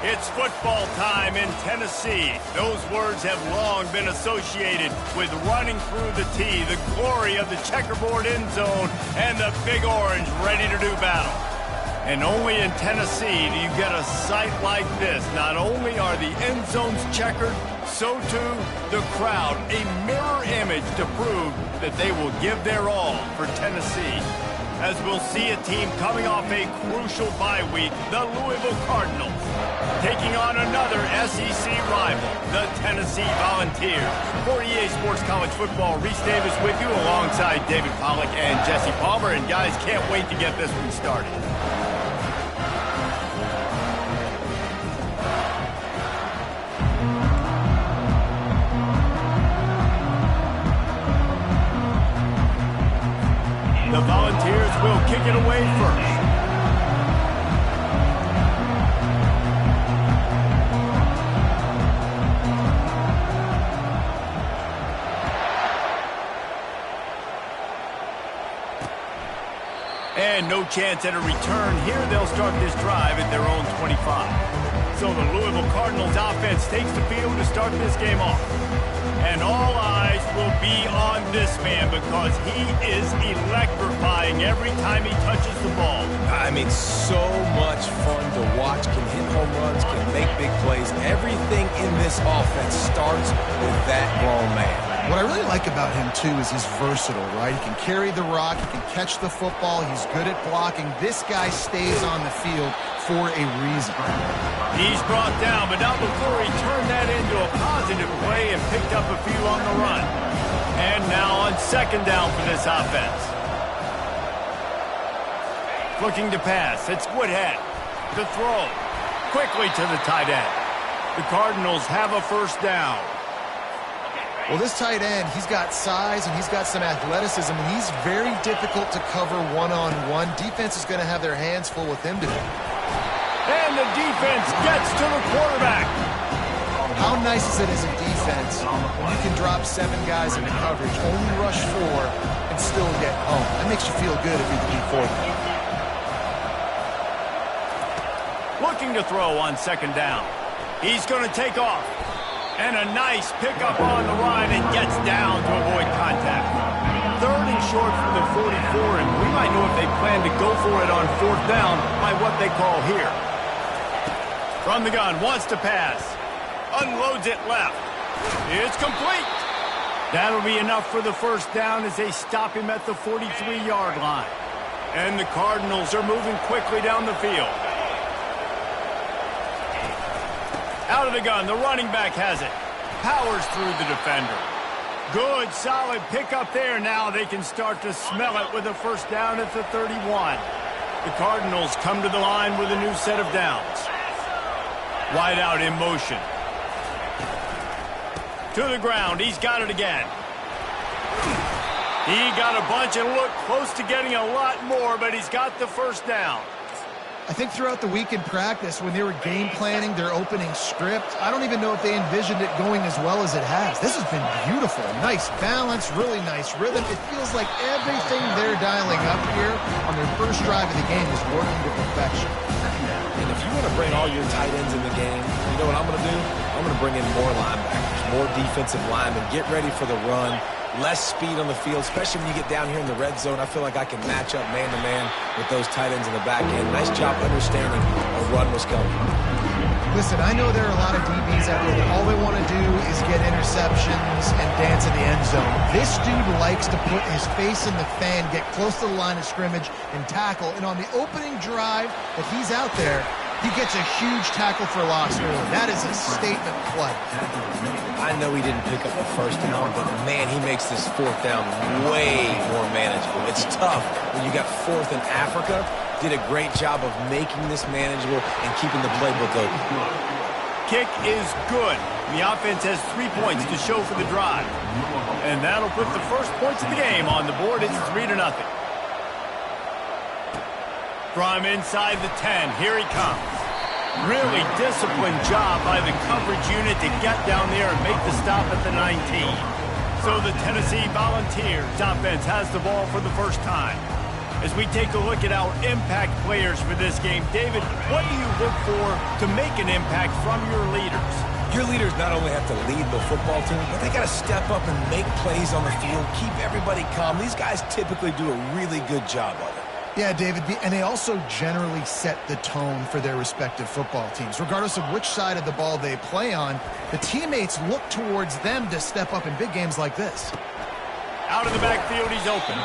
It's football time in Tennessee. Those words have long been associated with running through the tee, the glory of the checkerboard end zone, and the Big Orange ready to do battle. And only in Tennessee do you get a sight like this. Not only are the end zones checkered, so too the crowd, a mirror image to prove that they will give their all for Tennessee. As we'll see a team coming off a crucial bye week, the Louisville Cardinals, taking on another SEC rival, the Tennessee Volunteers. For EA Sports College Football, Reese Davis with you alongside David Pollack and Jesse Palmer. And guys, can't wait to get this one started. The Volunteers will kick it away first. And no chance at a return here. They'll start this drive at their own 25. So the Louisville Cardinals offense takes the field to start this game off. And all eyes will be on this man because he is electrifying every time he touches the ball. I mean, so much fun to watch. Can hit home runs, can make big plays. Everything in this offense starts with that grown man. What I really like about him, too, is he's versatile, right? He can carry the rock, he can catch the football, he's good at blocking. This guy stays on the field for a reason. He's brought down, but not before he turned that into a positive play and picked up a few on the run. And now on second down for this offense. Looking to pass, it's Woodhead. The throw, quickly to the tight end. The Cardinals have a first down. Well, this tight end, he's got size and he's got some athleticism, and he's very difficult to cover one-on-one. Defense is going to have their hands full with him today. And the defense gets to the quarterback. How nice is it as a defense when you can drop 7 guys into coverage, only rush 4, and still get home? That makes you feel good if you're the D quarterback. Looking to throw on second down. He's going to take off. And a nice pickup on the run and gets down to avoid contact. Third and short from the 44, and we might know if they plan to go for it on fourth down by what they call here. From the gun, wants to pass. Unloads it left. It's complete. That'll be enough for the first down as they stop him at the 43-yard line. And the Cardinals are moving quickly down the field. Out of the gun, the running back has it. Powers through the defender. Good, solid pickup there. Now they can start to smell it with a first down at the 31. The Cardinals come to the line with a new set of downs. Wide out in motion. To the ground, he's got it again. He got a bunch and looked close to getting a lot more, but he's got the first down. I think throughout the week in practice, when they were game planning their opening script, I don't even know if they envisioned it going as well as it has. This has been beautiful. Nice balance, really nice rhythm. It feels like everything they're dialing up here on their first drive of the game is working to perfection. And if you want to bring all your tight ends in the game, you know what I'm going to do? I'm going to bring in more linebackers, more defensive linemen, get ready for the run. Less speed on the field, especially when you get down here in the red zone. I feel like I can match up man-to-man with those tight ends in the back end. Nice job understanding a run was coming. Listen, I know there are a lot of DBs out there that all they want to do is get interceptions and dance in the end zone. This dude likes to put his face in the fan, get close to the line of scrimmage, and tackle. And on the opening drive that he's out there, he gets a huge tackle for loss early. That is a statement play. I know he didn't pick up the first down, but man, he makes this fourth down way more manageable. It's tough when you got fourth in Africa. Did a great job of making this manageable and keeping the playbook open. Kick is good. The offense has 3 points to show for the drive. And that'll put the first points of the game on the board. It's 3-0. From inside the 10, here he comes. Really disciplined job by the coverage unit to get down there and make the stop at the 19. So the Tennessee Volunteers offense has the ball for the first time. as we take a look at our impact players for this game. David, what do you look for to make an impact from your leaders? Your leaders not only have to lead the football team, but they got to step up and make plays on the field, keep everybody calm. These guys typically do a really good job of it. Yeah, David, and they also generally set the tone for their respective football teams. Regardless of which side of the ball they play on, the teammates look towards them to step up in big games like this. Out of the backfield, he's open.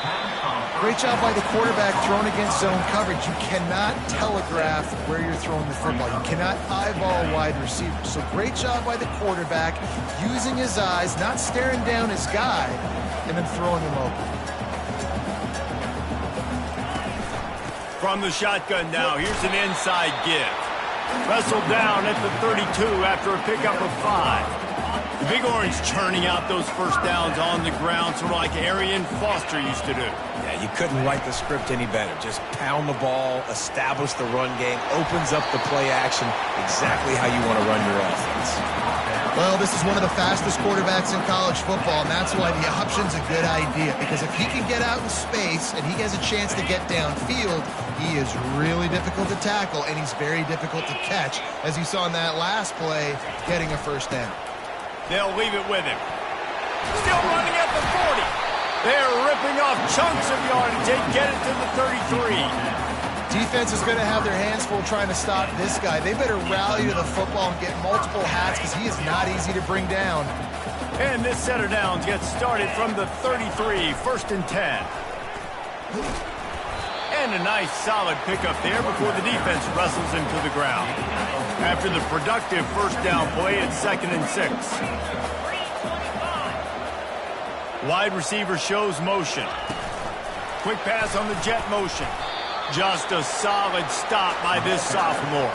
Great job by the quarterback throwing against zone coverage. You cannot telegraph where you're throwing the football. You cannot eyeball wide receivers. So great job by the quarterback using his eyes, not staring down his guy, and then throwing him open. From the shotgun now, here's an inside give. Wrestled down at the 32 after a pickup of 5. The Big Orange churning out those first downs on the ground, sort of like Arian Foster used to do. Yeah, you couldn't write the script any better. Just pound the ball, establish the run game, opens up the play action, exactly how you want to run your offense. Well, this is one of the fastest quarterbacks in college football, and that's why the option's a good idea, because if he can get out in space and he has a chance to get downfield, he is really difficult to tackle, and he's very difficult to catch, as you saw in that last play, getting a first down. They'll leave it with him. Still running at the 40. They're ripping off chunks of yardage. They get it to the 33. Defense is going to have their hands full trying to stop this guy. They better rally to the football and get multiple hats because he is not easy to bring down. And this set of downs gets started from the 33, 1st and 10. And a nice solid pickup there before the defense wrestles him to the ground. After the productive first down play, it's 2nd and 6. Wide receiver shows motion. Quick pass on the jet motion. Just a solid stop by this sophomore.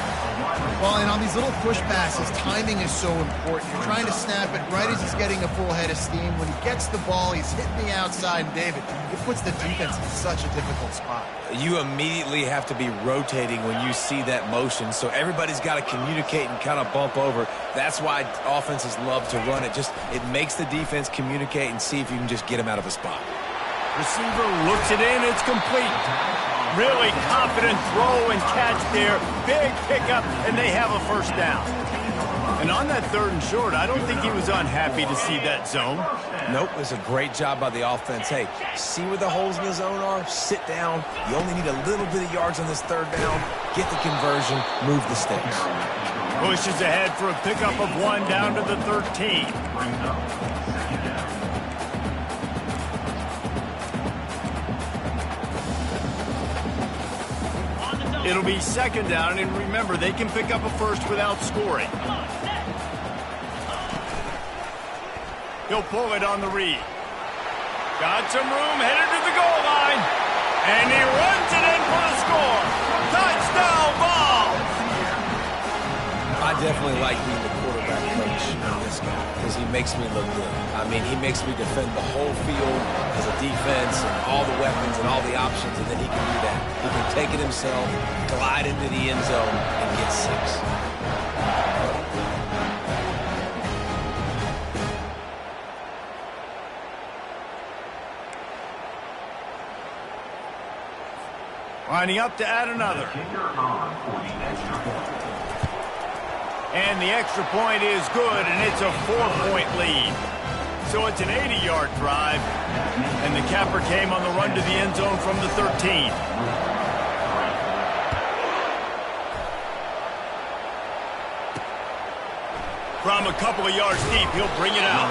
Well, and on these little push passes, timing is so important. You're trying to snap it right as he's getting a full head of steam. When he gets the ball, he's hitting the outside. And David, it puts the defense in such a difficult spot. You immediately have to be rotating when you see that motion, so everybody's got to communicate and kind of bump over. That's why offenses love to run it. It makes the defense communicate and see if you can just get him out of a spot. Receiver looks it in. It's complete. Really confident throw and catch there. Big pickup, and they have a first down. And on that 3rd and short, I don't think he was unhappy to see that zone. Nope, it's a great job by the offense. Hey, see where the holes in the zone are? Sit down. You only need a little bit of yards on this 3rd down. Get the conversion, move the sticks. Pushes ahead for a pickup of 1 down to the 13. It'll be 2nd down, and remember, they can pick up a first without scoring. He'll pull it on the read. Got some room, headed to the goal line. And he runs it in for the score. Touchdown ball! I definitely like being the quarterback coach of this guy because he makes me look good. I mean, he makes me defend the whole field as a defense and all the weapons and all the options, and then he can do that. He can take it himself, glide into the end zone, and get 6. Lining up to add another. And the extra point is good, and it's a 4-point lead. So it's an 80-yard drive, and the capper came on the run to the end zone from the 13. From a couple of yards deep, he'll bring it out.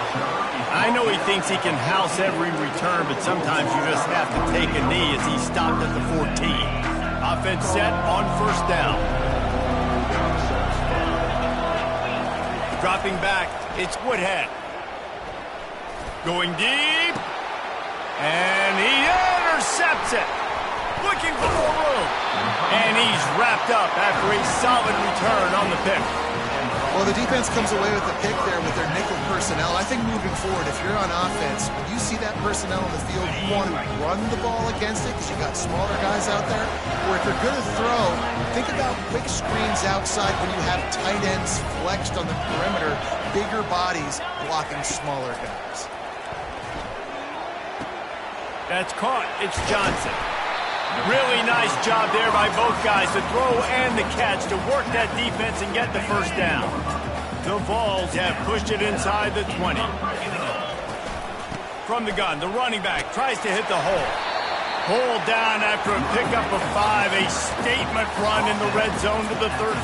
I know he thinks he can house every return, but sometimes you just have to take a knee as he stopped at the 14. Offense set on 1st down. Dropping back, it's Woodhead. Going deep. And he intercepts it. Looking for more room. And he's wrapped up after a solid return on the pick. Well, the defense comes away with a pick there with their nickel personnel. I think moving forward, if you're on offense, when you see that personnel on the field, you want to run the ball against it because you've got smaller guys out there. Or if you're going to throw, think about quick screens outside when you have tight ends flexed on the perimeter, bigger bodies blocking smaller guys. That's caught. It's Johnson. Really nice job there by both guys, the throw and the catch, to work that defense and get the first down. The Vols have pushed it inside the 20. From the gun, the running back tries to hit the hole. Pulled down after a pickup of 5, a statement run in the red zone to the 13.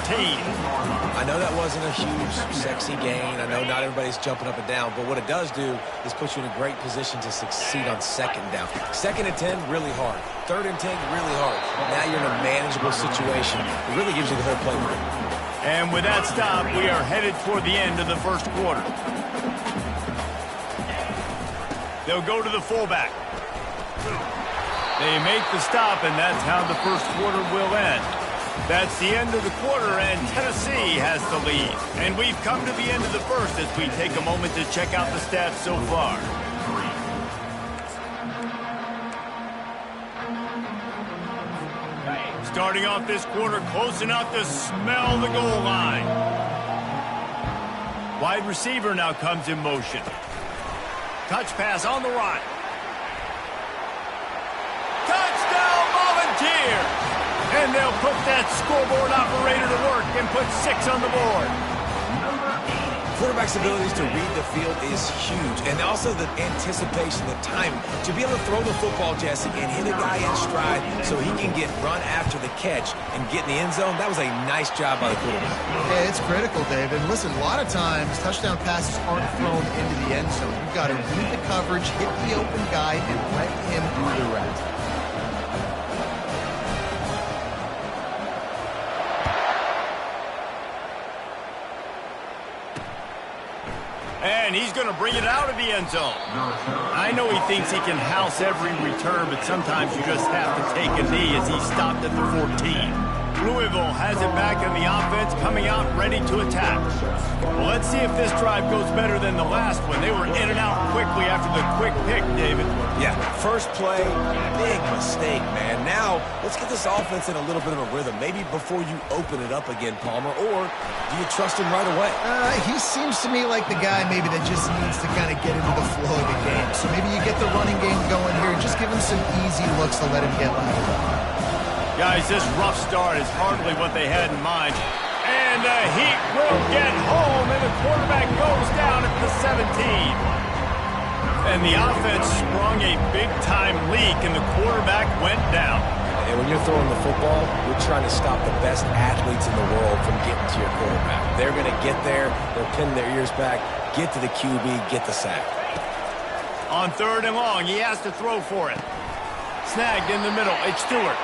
I know that wasn't a huge, sexy gain. I know not everybody's jumping up and down, but what it does do is put you in a great position to succeed on second down. 2nd and 10, really hard. 3rd and 10, really hard. Now you're in a manageable situation. It really gives you the whole playbook. And with that stop, we are headed toward the end of the first quarter. They'll go to the fullback. They make the stop, and that's how the first quarter will end. That's the end of the quarter, and Tennessee has the lead. And we've come to the end of the first as we take a moment to check out the stats so far. Starting off this quarter close enough to smell the goal line. Wide receiver now comes in motion. Touch pass on the right. Touchdown Volunteers! And they'll put that scoreboard operator to work and put 6 on the board. Quarterback's abilities to read the field is huge, and also the anticipation, the timing. To be able to throw the football, Jesse, and hit a guy in stride so he can get run after the catch and get in the end zone, that was a nice job by the quarterback. Yeah, it's critical, Dave. And listen, a lot of times touchdown passes aren't thrown into the end zone. You've got to read the coverage, hit the open guy, and let him do the rest. And he's going to bring it out of the end zone. I know he thinks he can house every return, but sometimes you just have to take a knee as he stopped at the 14. Louisville has it back in the offense, coming out ready to attack. Well, let's see if this drive goes better than the last one. They were in and out quickly after the quick pick, David. Yeah, first play, big mistake, man. Now, let's get this offense in a little bit of a rhythm. Maybe before you open it up again, Palmer, or do you trust him right away? He seems to me like the guy maybe that just needs to kind of get into the flow of the game. So maybe you get the running game going here and just give him some easy looks to let him get lateral. Guys, this rough start is hardly what they had in mind. And the Heat will get home, and the quarterback goes down at the 17. And the offense sprung a big-time leak, and the quarterback went down. And when you're throwing the football, you're trying to stop the best athletes in the world from getting to your quarterback. They're going to get there, they're pinning their ears back, get to the QB, get the sack. On 3rd and long, he has to throw for it. Snagged in the middle, it's Stewart.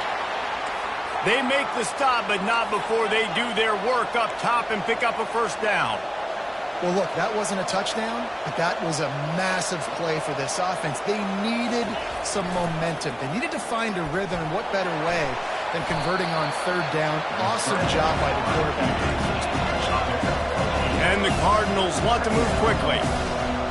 They make the stop, but not before they do their work up top and pick up a first down. Well, look, that wasn't a touchdown, but that was a massive play for this offense. They needed some momentum. They needed to find a rhythm, and what better way than converting on 3rd down. Awesome job by the quarterback. And the Cardinals want to move quickly.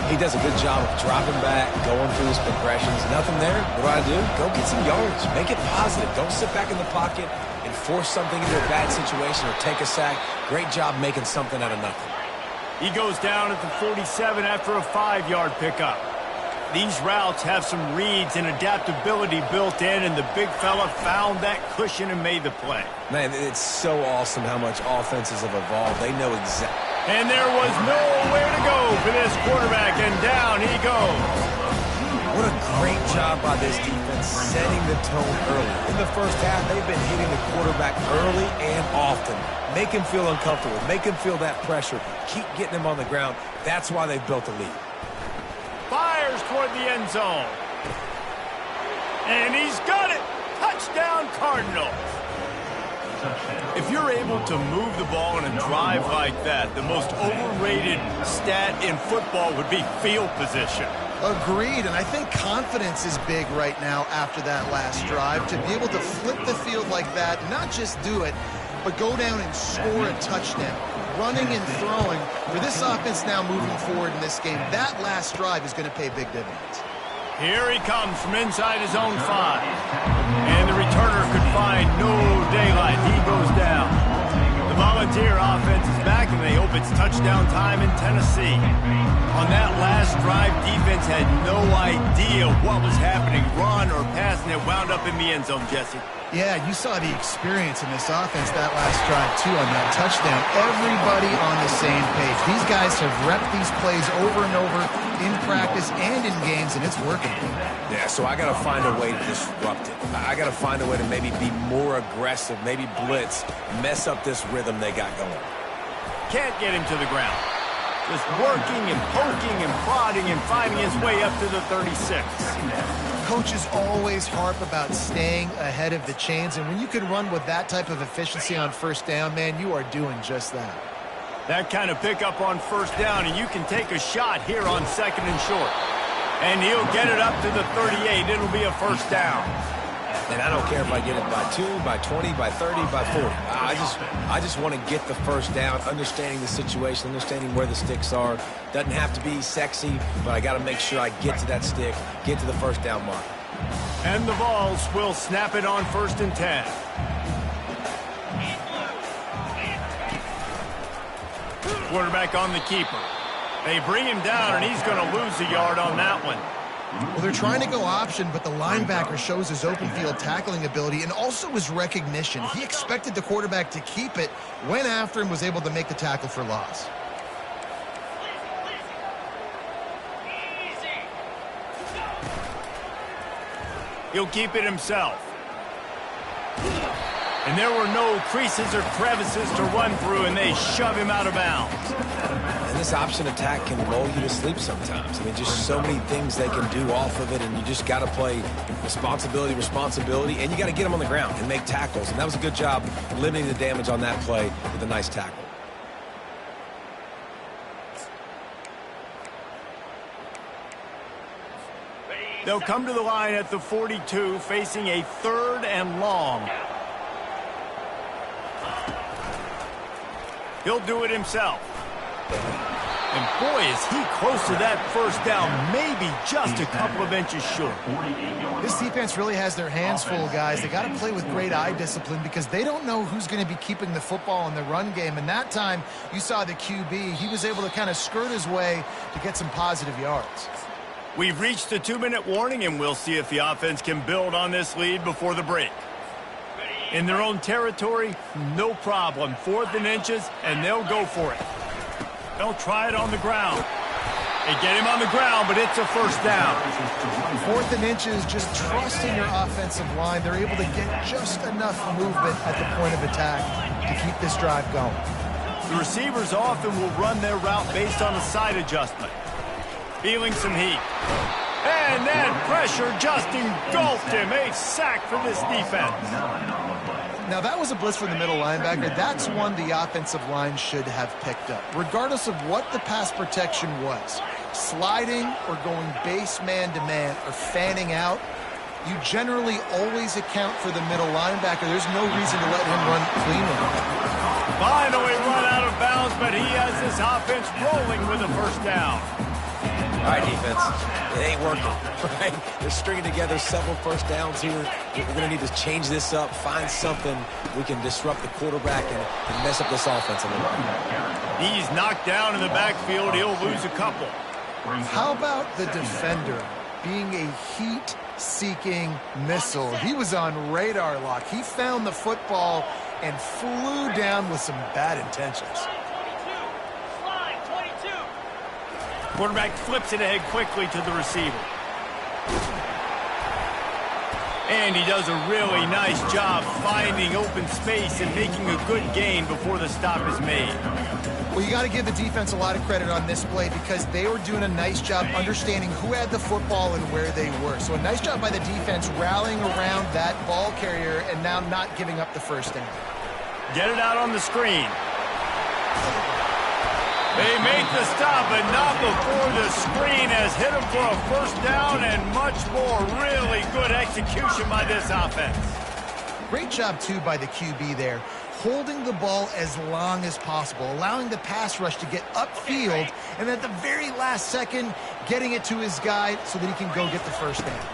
He does a good job of dropping back, going through his progressions. Nothing there. What do? Go get some yards. Make it positive. Don't sit back in the pocket and force something into a bad situation or take a sack. Great job making something out of nothing. He goes down at the 47 after a 5-yard pickup. These routes have some reads and adaptability built in, and the big fella found that cushion and made the play. Man, it's so awesome how much offenses have evolved. They know exactly. And there was nowhere to go for this quarterback, and down he goes. What a great job by this defense setting the tone early. In the first half, they've been hitting the quarterback early and often. Make him feel uncomfortable. Make him feel that pressure. Keep getting him on the ground. That's why they've built a lead. Fires toward the end zone. And he's got it. Touchdown, Cardinals. If you're able to move the ball in a drive like that, the most overrated stat in football would be field position. Agreed, and I think confidence is big right now after that last drive. To be able to flip the field like that, not just do it, but go down and score a touchdown. Running and throwing, for this offense now moving forward in this game, that last drive is going to pay big dividends. Here he comes from inside his own 5. And the returner could find no daylight. He goes down. The Volunteer offense is back, and they open It's touchdown time in Tennessee. On that last drive, defense had no idea what was happening, run or pass, and it wound up in the end zone, Jesse. Yeah, you saw the experience in this offense that last drive, too, on that touchdown. Everybody on the same page. These guys have repped these plays over and over in practice and in games, and it's working. Yeah, so I got to find a way to disrupt it. I got to find a way to maybe be more aggressive, maybe blitz, mess up this rhythm they got going. Can't get him to the ground. Just working and poking and prodding and finding his way up to the 36. Coaches always harp about staying ahead of the chains, and when you can run with that type of efficiency on first down, man, you are doing just that. That kind of pickup on first down, and you can take a shot here on second and short. And he'll get it up to the 38. It'll be a first down. And I don't care if I get it by 2, by 20, by 30, by 40. I just want to get the first down, understanding the situation, understanding where the sticks are. Doesn't have to be sexy, but I got to make sure I get to that stick, get to the first down mark. And the Vols will snap it on 1st and 10. Quarterback on the keeper. They bring him down, and he's going to lose a yard on that one. Well, they're trying to go option, but the linebacker shows his open field tackling ability and also his recognition. He expected the quarterback to keep it, went after him, was able to make the tackle for loss. He'll keep it himself. And there were no creases or crevices to run through, and they shove him out of bounds. And this option attack can lull you to sleep sometimes. I mean, just so many things they can do off of it, and you just got to play responsibility, and you got to get them on the ground and make tackles. And that was a good job limiting the damage on that play with a nice tackle. They'll come to the line at the 42, facing a 3rd and long. He'll do it himself. And boy, is he close to that first down, maybe just a couple of inches short. This defense really has their hands full, guys. They got to play with great eye discipline because they don't know who's going to be keeping the football in the run game. And that time, you saw the QB. He was able to kind of skirt his way to get some positive yards. We've reached the 2-minute warning, and we'll see if the offense can build on this lead before the break. In their own territory, no problem. 4th and inches, and they'll go for it. They'll try it on the ground. They get him on the ground, but it's a first down. 4th and inches, just trusting your offensive line. They're able to get just enough movement at the point of attack to keep this drive going. The receivers often will run their route based on a side adjustment. Feeling some heat. And that pressure just engulfed him. A sack for this defense. Now, that was a blitz from the middle linebacker. That's one the offensive line should have picked up, regardless of what the pass protection was. Sliding or going base man-to-man or fanning out, you generally always account for the middle linebacker. There's no reason to let him run cleanly. Finally run out of bounds, but he has this offense rolling with a first down. All right, defense, it ain't working, right? They're stringing together several first downs here. We're going to need to change this up, find something we can disrupt the quarterback and mess up this offense a little bit. He's knocked down in the backfield. He'll lose a couple. How about the defender being a heat-seeking missile? He was on radar lock. He found the football and flew down with some bad intentions. Quarterback flips it ahead quickly to the receiver. And he does a really nice job finding open space and making a good gain before the stop is made. Well, you got to give the defense a lot of credit on this play because they were doing a nice job understanding who had the football and where they were. So a nice job by the defense rallying around that ball carrier and now not giving up the first down. Get it out on the screen. They make the stop, but not before the screen has hit him for a first down and much more. Really good execution by this offense. Great job, too, by the QB there. Holding the ball as long as possible, allowing the pass rush to get upfield, and at the very last second, getting it to his guy so that he can go get the first down.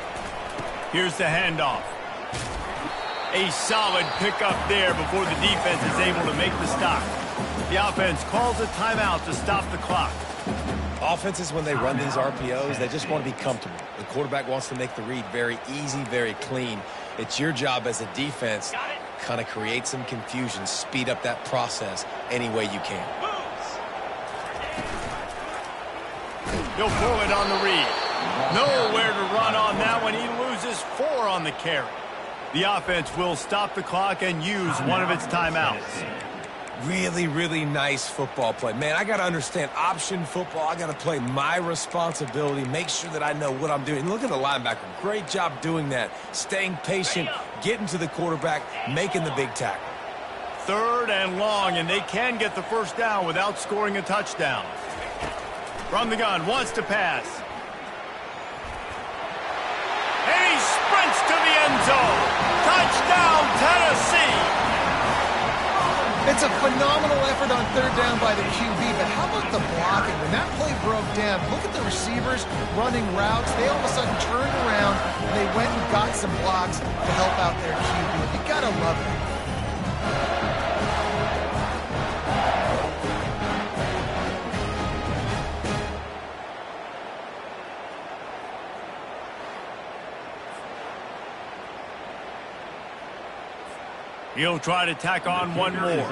Here's the handoff. A solid pickup there before the defense is able to make the stop. The offense calls a timeout to stop the clock. Offenses, when they run these RPOs, they just want to be comfortable. The quarterback wants to make the read very easy, very clean. It's your job as a defense to kind of create some confusion, speed up that process any way you can. He'll pull it on the read. Nowhere to run on that one. He loses 4 on the carry. The offense will stop the clock and use one of its timeouts. Really, really nice football play. Man, I got to understand option football. I got to play my responsibility, make sure that I know what I'm doing. Look at the linebacker. Great job doing that. Staying patient, getting to the quarterback, making the big tackle. 3rd and long, and they can get the first down without scoring a touchdown. From the gun, wants to pass. And he sprints to the end zone. Touchdown, Tennessee! It's a phenomenal effort on 3rd down by the QB, but how about the blocking? When that play broke down, look at the receivers running routes. They all of a sudden turned around, and they went and got some blocks to help out their QB. You gotta love it. He'll try to tack on one more.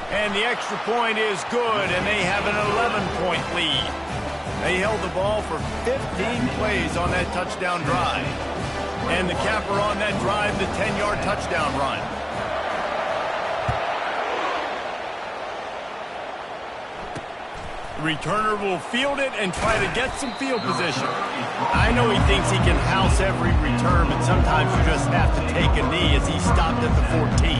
And the extra point is good, and they have an 11-point lead. They held the ball for 15 plays on that touchdown drive. And the capper on that drive, the 10-yard touchdown run. The returner will field it and try to get some field position. I know he thinks he can house every return, but sometimes you just have to take a knee as he stopped at the 14.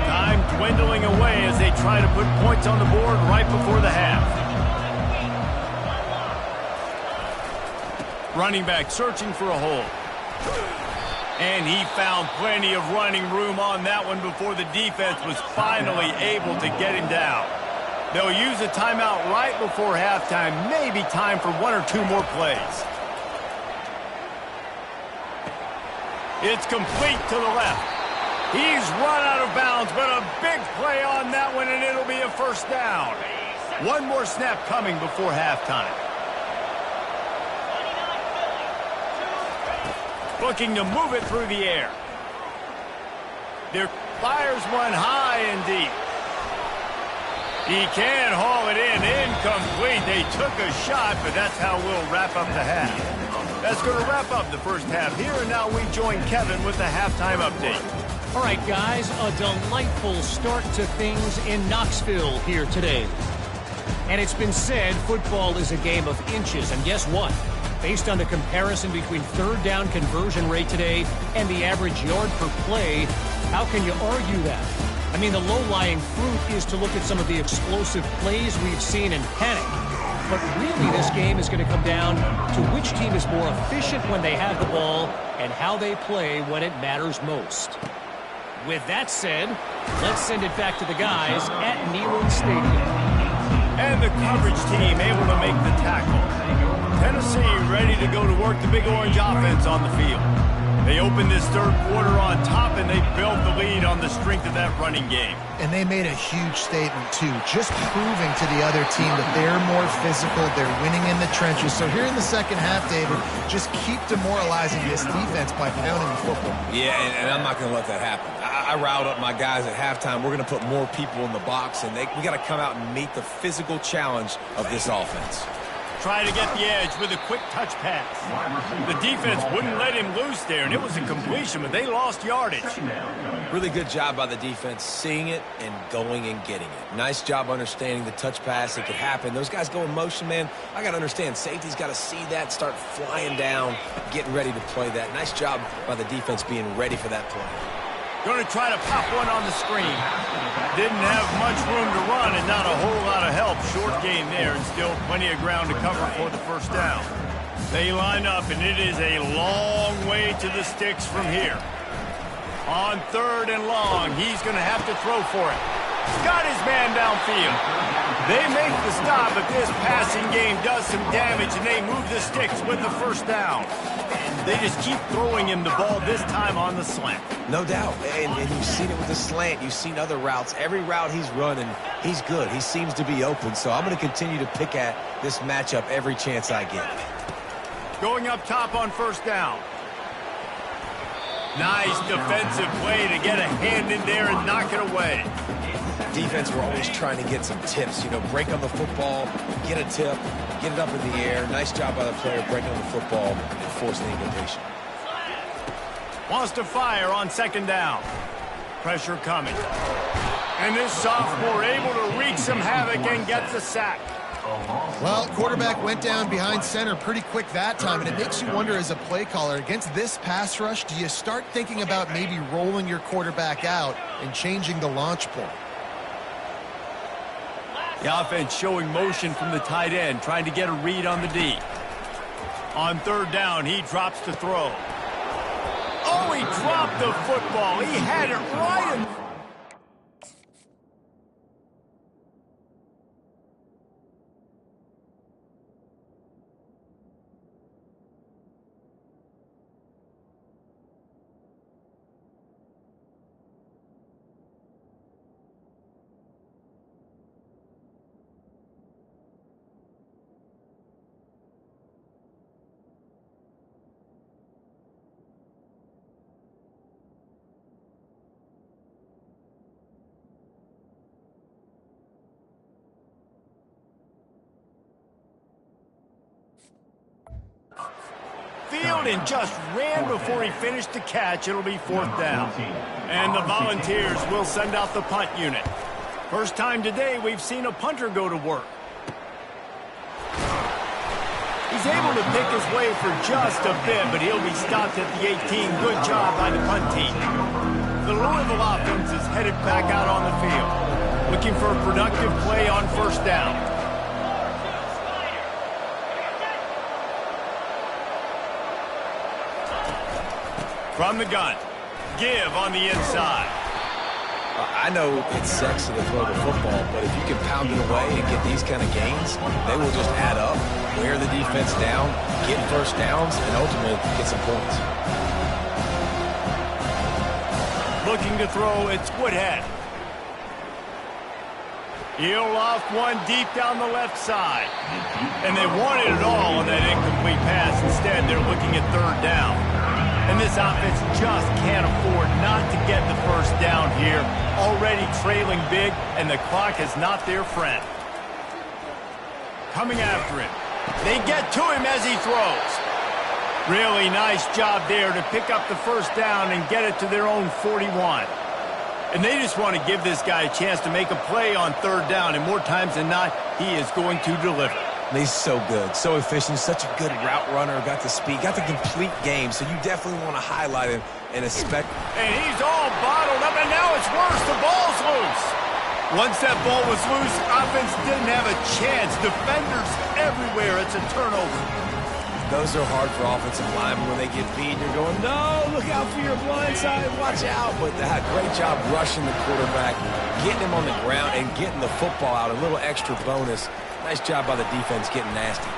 Time dwindling away as they try to put points on the board right before the half. Running back searching for a hole. And he found plenty of running room on that one before the defense was finally able to get him down. They'll use a timeout right before halftime, maybe time for 1 or 2 more plays. It's complete to the left. He's run out of bounds, but a big play on that one, and it'll be a first down. 1 more snap coming before halftime. Looking to move it through the air. There fires one high and deep. He can haul it in. Incomplete. They took a shot, but that's how we'll wrap up the half. That's going to wrap up the first half here, and now we join Kevin with the halftime update. All right, guys, a delightful start to things in Knoxville here today. And it's been said football is a game of inches, and guess what? Based on the comparison between 3rd down conversion rate today and the average yard per play, how can you argue that? I mean, the low-lying fruit is to look at some of the explosive plays we've seen in panic. But really, this game is going to come down to which team is more efficient when they have the ball and how they play when it matters most. With that said, let's send it back to the guys at Neyland Stadium. And the coverage team able to make the tackle. Tennessee ready to go to work the Big Orange offense on the field. They opened this 3rd quarter on top, and they built the lead on the strength of that running game. And they made a huge statement, too, just proving to the other team that they're more physical, they're winning in the trenches. So here in the second half, David, just keep demoralizing this defense by pounding the football. Yeah, and I'm not going to let that happen. I riled up my guys at halftime. We're going to put more people in the box, and we got to come out and meet the physical challenge of this offense. Try to get the edge with a quick touch pass. The defense wouldn't let him loose there, and it was a completion, but they lost yardage. Really good job by the defense, seeing it and going and getting it. Nice job understanding the touch pass. It could happen. Those guys go in motion, man. I got to understand, safety's got to see that, start flying down, getting ready to play that. Nice job by the defense being ready for that play. Going to try to pop one on the screen. Didn't have much room to run and not a whole lot of help. Short gain there and still plenty of ground to cover for the first down. They line up, and it is a long way to the sticks from here. On 3rd and long, he's going to have to throw for it. got his man downfield. They make the stop, but this passing game does some damage, and they move the sticks with the first down. They just keep throwing him the ball, this time on the slant. No doubt, and you've seen it with the slant. You've seen other routes. Every route he's running, he's good. He seems to be open, so I'm going to continue to pick at this matchup every chance I get. Going up top on first down. Nice defensive play to get a hand in there and knock it away. Defense, we're always trying to get some tips. You know, break on the football, get a tip, get it up in the air. Nice job by the player breaking on the football and forcing the incompletion. Wants to fire on second down. Pressure coming. And this sophomore able to wreak some havoc and gets the sack. Well, quarterback went down behind center pretty quick that time, and it makes you wonder as a play caller, against this pass rush, do you start thinking about maybe rolling your quarterback out and changing the launch point? The offense showing motion from the tight end, trying to get a read on the D. On third down, he drops to throw. Oh, he dropped the football. He had it right in... and just ran before he finished the catch. It'll be fourth down. And the Volunteers will send out the punt unit. First time today we've seen a punter go to work. He's able to pick his way for just a bit, but he'll be stopped at the 18. Good job by the punt team. The Louisville offense is headed back out on the field, looking for a productive play on first down. From the gun, give on the inside. I know it's sexy to throw the football, but if you can pound it away and get these kind of gains, they will just add up, wear the defense down, get first downs, and ultimately get some points. Looking to throw, it's Woodhead. He'll off one deep down the left side. And they wanted it all on that incomplete pass. Instead, they're looking at third down. And this offense just can't afford not to get the first down here. Already trailing big, and the clock is not their friend. Coming after him. They get to him as he throws. Really nice job there to pick up the first down and get it to their own 41. And they just want to give this guy a chance to make a play on third down, and more times than not, he is going to deliver. He's so good, so efficient, such a good route runner, got the speed, got the complete game, so you definitely want to highlight him and expect. And he's all bottled up, and now it's worse. The ball's loose. Once that ball was loose, offense didn't have a chance. Defenders everywhere. It's a turnover. Those are hard for offensive linemen when they get beat. You're going, no, look out for your blind side, watch out. But that great job rushing the quarterback, getting him on the ground, and getting the football out, a little extra bonus. Nice job by the defense getting nasty.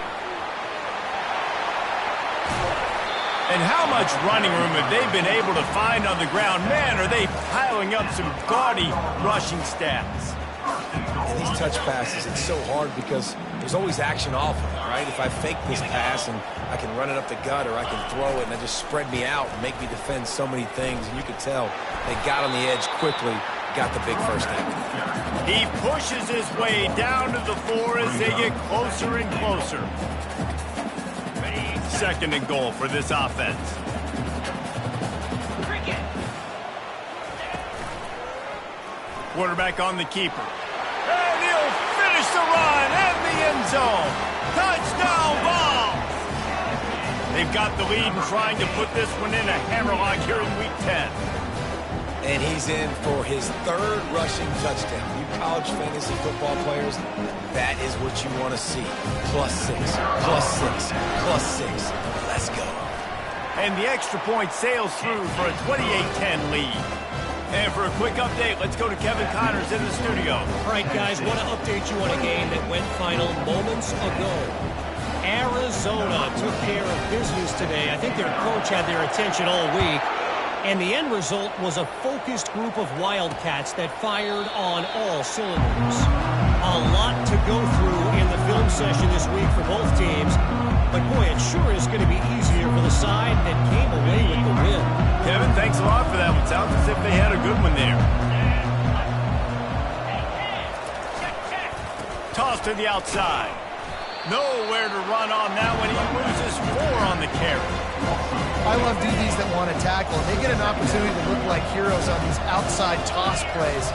And how much running room have they been able to find on the ground? Man, are they piling up some gaudy rushing stats. And these touch passes, it's so hard because there's always action off of it, right? If I fake this pass and I can run it up the gut or I can throw it and they just spread me out and make me defend so many things. And you can tell they got on the edge quickly, got the big first down. He pushes his way down to the 4 as they get closer and closer. Second and goal for this offense. Quarterback on the keeper. And he'll finish the run and the end zone. Touchdown ball! They've got the lead and trying to put this one in a hammerlock here in Week 10. And he's in for his third rushing touchdown. You college fantasy football players, that is what you want to see. +6, +6, +6. Let's go. And the extra point sails through for a 28-10 lead. And for a quick update, let's go to Kevin Connors in the studio. All right, guys, want to update you on a game that went final moments ago. Arizona took care of business today. I think their coach had their attention all week. And the end result was a focused group of Wildcats that fired on all cylinders. A lot to go through in the film session this week for both teams. But, boy, it sure is going to be easier for the side that came away with the win. Kevin, thanks a lot for that one. Sounds as if they had a good one there. Toss to the outside. Nowhere to run on that one. He loses 4 on the carry. I love DBs that want to tackle. They get an opportunity to look like heroes on these outside toss plays.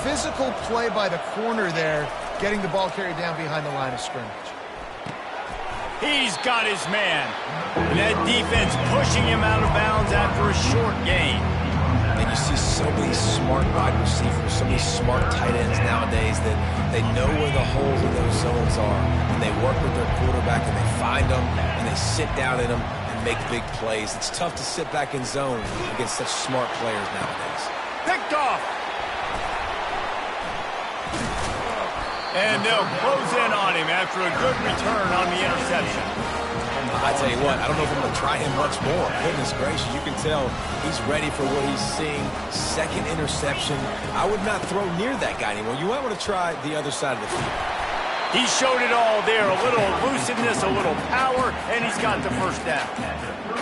Physical play by the corner there, getting the ball carried down behind the line of scrimmage. He's got his man. And that defense pushing him out of bounds after a short gain. And you see so many smart wide receivers, so many smart tight ends nowadays that they know where the holes in those zones are. And they work with their quarterback and they find them and they sit down in them and make big plays. It's tough to sit back in zone against such smart players nowadays. Picked off. And they'll close in on him after a good return on the interception. I tell you what, I don't know if I'm going to try him much more. Goodness gracious, you can tell he's ready for what he's seeing. Second interception. I would not throw near that guy anymore. You might want to try the other side of the field. He showed it all there. A little elusiveness, a little power, and he's got the first down.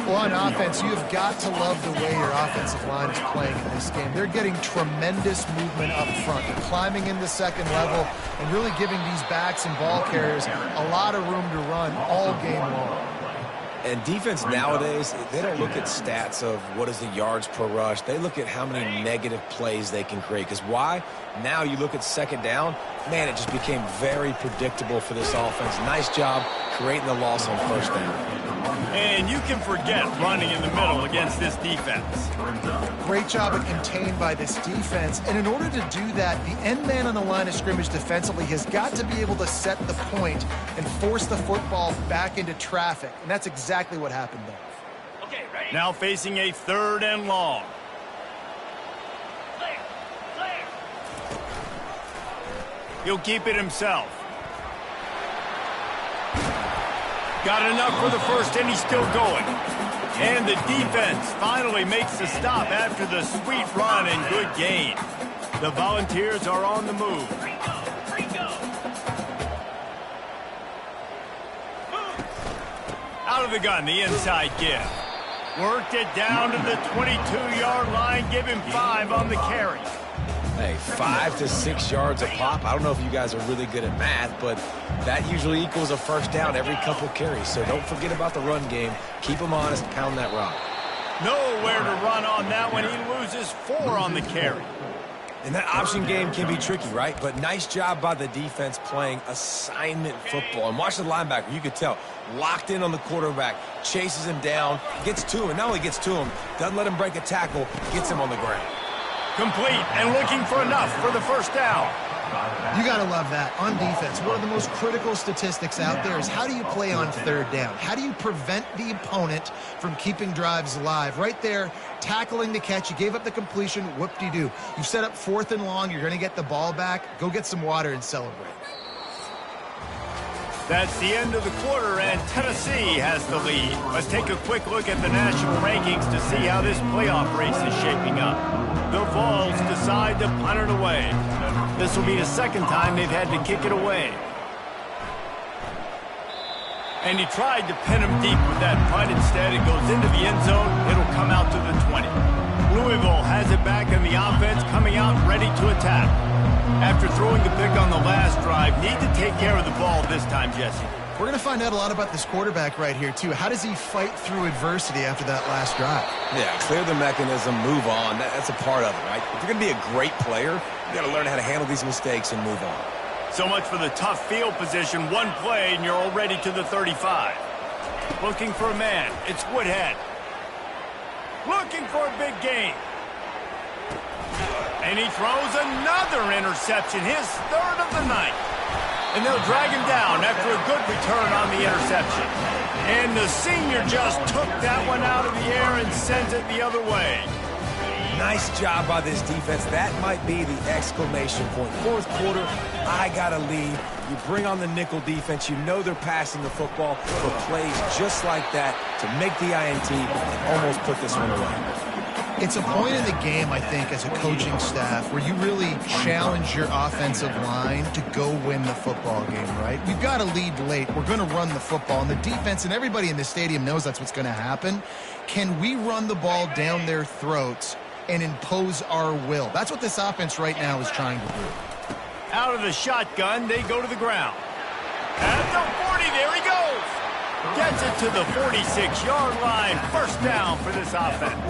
Well, on offense, you've got to love the way your offensive line is playing in this game. They're getting tremendous movement up front. They're climbing in the second level and really giving these backs and ball carriers a lot of room to run all game long. And defense nowadays, they don't look at stats of what is the yards per rush. They look at how many negative plays they can create. Because why? Now you look at second down, man, it just became very predictable for this offense. Nice job creating the loss on first down. And you can forget running in the middle against this defense. Great job of contained by this defense. And in order to do that, the end man on the line of scrimmage defensively has got to be able to set the point and force the football back into traffic. And that's exactly what happened there. Okay, ready? Now facing a 3rd and long. Clear. He'll keep it himself. Got enough for the first, and he's still going. And the defense finally makes the stop after the sweet run and good gain. The Volunteers are on the move. Out of the gun, the inside give. Worked it down to the 22-yard line. Give him 5 on the carry. Hey, 5 to 6 yards a pop. I don't know if you guys are really good at math, but that usually equals a first down every couple carries. So don't forget about the run game. Keep them honest, pound that rock. Nowhere to run on that one. He loses 4 on the carry. And that option game can be tricky, right? But nice job by the defense playing assignment football. And watch the linebacker. You could tell. Locked in on the quarterback. Chases him down. Gets to him. And not only gets to him, doesn't let him break a tackle. Gets him on the ground. Complete and looking for enough for the first down. You got to love that. On defense, one of the most critical statistics out there is how do you play on 3rd down? How do you prevent the opponent from keeping drives alive? Right there, tackling the catch. You gave up the completion. Whoop-de-doo. You've set up 4th and long. You're going to get the ball back. Go get some water and celebrate. That's the end of the quarter, and Tennessee has the lead. Let's take a quick look at the national rankings to see how this playoff race is shaping up. The Vols decide to punt it away. This will be the 2nd time they've had to kick it away. And he tried to pin him deep with that punt. Instead, it goes into the end zone. It'll come out to the 20. Louisville has it back in the offense, coming out ready to attack. After throwing the pick on the last drive, need to take care of the ball this time, Jesse. We're going to find out a lot about this quarterback right here, too. How does he fight through adversity after that last drive? Yeah, clear the mechanism, move on. That's a part of it, right? If you're going to be a great player, you got to learn how to handle these mistakes and move on. So much for the tough field position. One play, and you're already to the 35. Looking for a man. It's Woodhead. Looking for a big gain. And he throws another interception, his 3rd of the night. And they'll drag him down after a good return on the interception. And the senior just took that one out of the air and sends it the other way. Nice job by this defense. That might be the exclamation point. Fourth quarter, I got a lead. You bring on the nickel defense. You know they're passing the football for plays just like that to make the INT and almost put this one away. It's a point in the game, I think, as a coaching staff where you really challenge your offensive line to go win the football game, right? We've got to lead late. We're going to run the football. And the defense and everybody in the stadium knows that's what's going to happen. Can we run the ball down their throats and impose our will? That's what this offense right now is trying to do. Out of the shotgun, they go to the ground. At the 40, there he goes. Gets it to the 46-yard line. First down for this offense.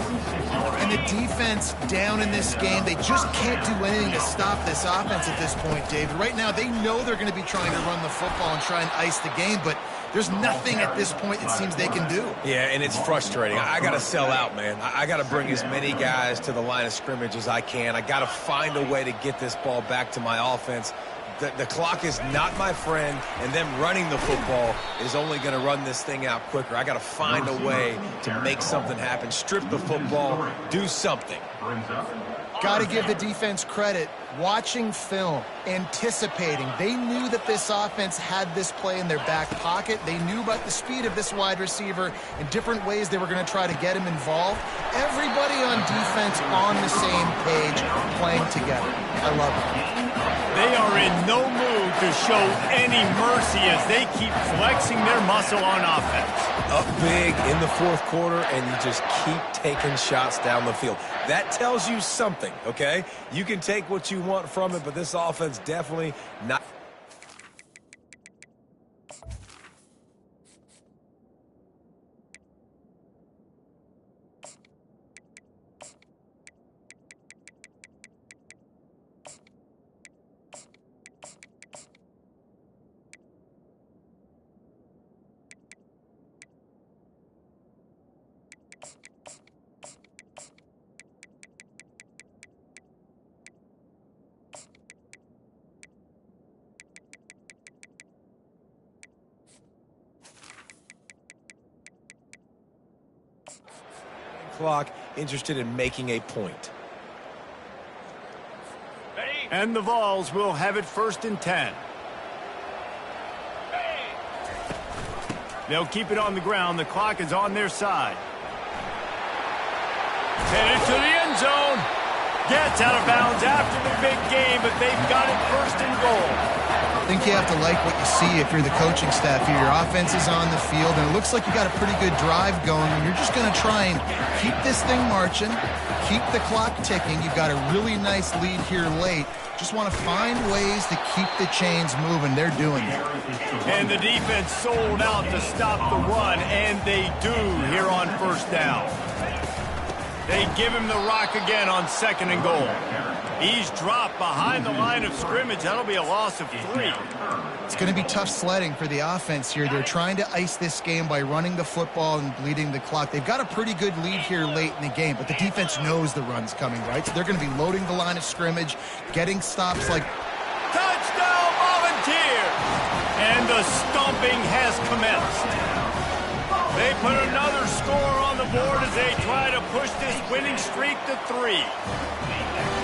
And the defense down in this game, they just can't do anything to stop this offense at this point, David. Right now, they know they're going to be trying to run the football and try and ice the game, but there's nothing at this point it seems they can do. Yeah, and it's frustrating. I got to sell out, man. I got to bring as many guys to the line of scrimmage as I can. I got to find a way to get this ball back to my offense. The clock is not my friend, and them running the football is only going to run this thing out quicker. I got to find a way to make something happen, strip the football, do something. Got to give the defense credit. Watching film, anticipating. They knew that this offense had this play in their back pocket. They knew about the speed of this wide receiver and different ways they were going to try to get him involved. Everybody on defense on the same page, playing together. I love it. They are in no mood to show any mercy as they keep flexing their muscle on offense. Up big in the fourth quarter, and you just keep taking shots down the field. That tells you something, okay? You can take what you want from it, but this offense definitely not. Clock, interested in making a point. And the Vols will have it 1st and 10. They'll keep it on the ground. The clock is on their side. Headed to the end zone. Gets out of bounds after the big game, but they've got it 1st and goal. I think you have to like what you see if you're the coaching staff here. Your offense is on the field, and it looks like you got a pretty good drive going, and you're just going to try and keep this thing marching, keep the clock ticking. You've got a really nice lead here late. Just want to find ways to keep the chains moving. They're doing it. And the defense sold out to stop the run, and they do here on 1st down. They give him the rock again on 2nd and goal. He's dropped behind the line of scrimmage. That'll be a loss of 3. It's going to be tough sledding for the offense here. They're trying to ice this game by running the football and bleeding the clock. They've got a pretty good lead here late in the game, but the defense knows the run's coming, right? So they're going to be loading the line of scrimmage, getting stops like... Touchdown, Volunteers! And the stomping has commenced. They put another score on the board as they try to push this winning streak to 3.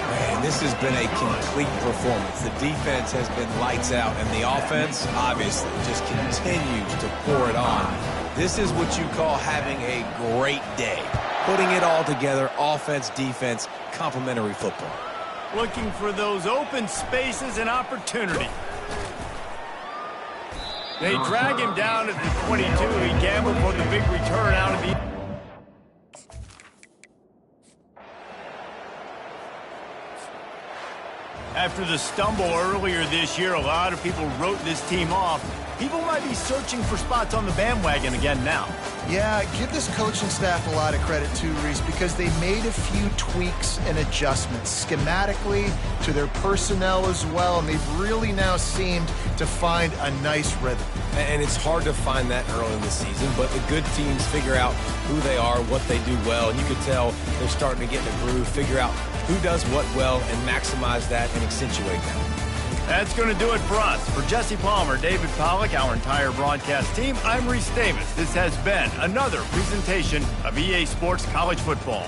Man, this has been a complete performance. The defense has been lights out, and the offense, obviously, just continues to pour it on. This is what you call having a great day. Putting it all together, offense, defense, complementary football. Looking for those open spaces and opportunity. They drag him down at the 22. He gambled for the big return out of the... After the stumble earlier this year, a lot of people wrote this team off. People might be searching for spots on the bandwagon again now. Yeah, give this coaching staff a lot of credit too, Reese, because they made a few tweaks and adjustments schematically to their personnel as well, and they've really now seemed to find a nice rhythm. And it's hard to find that early in the season, but the good teams figure out who they are, what they do well, and you can tell they're starting to get in a groove, figure out who does what well, and maximize that and accentuate that. That's going to do it for us. For Jesse Palmer, David Pollack, our entire broadcast team, I'm Reese Davis. This has been another presentation of EA Sports College Football.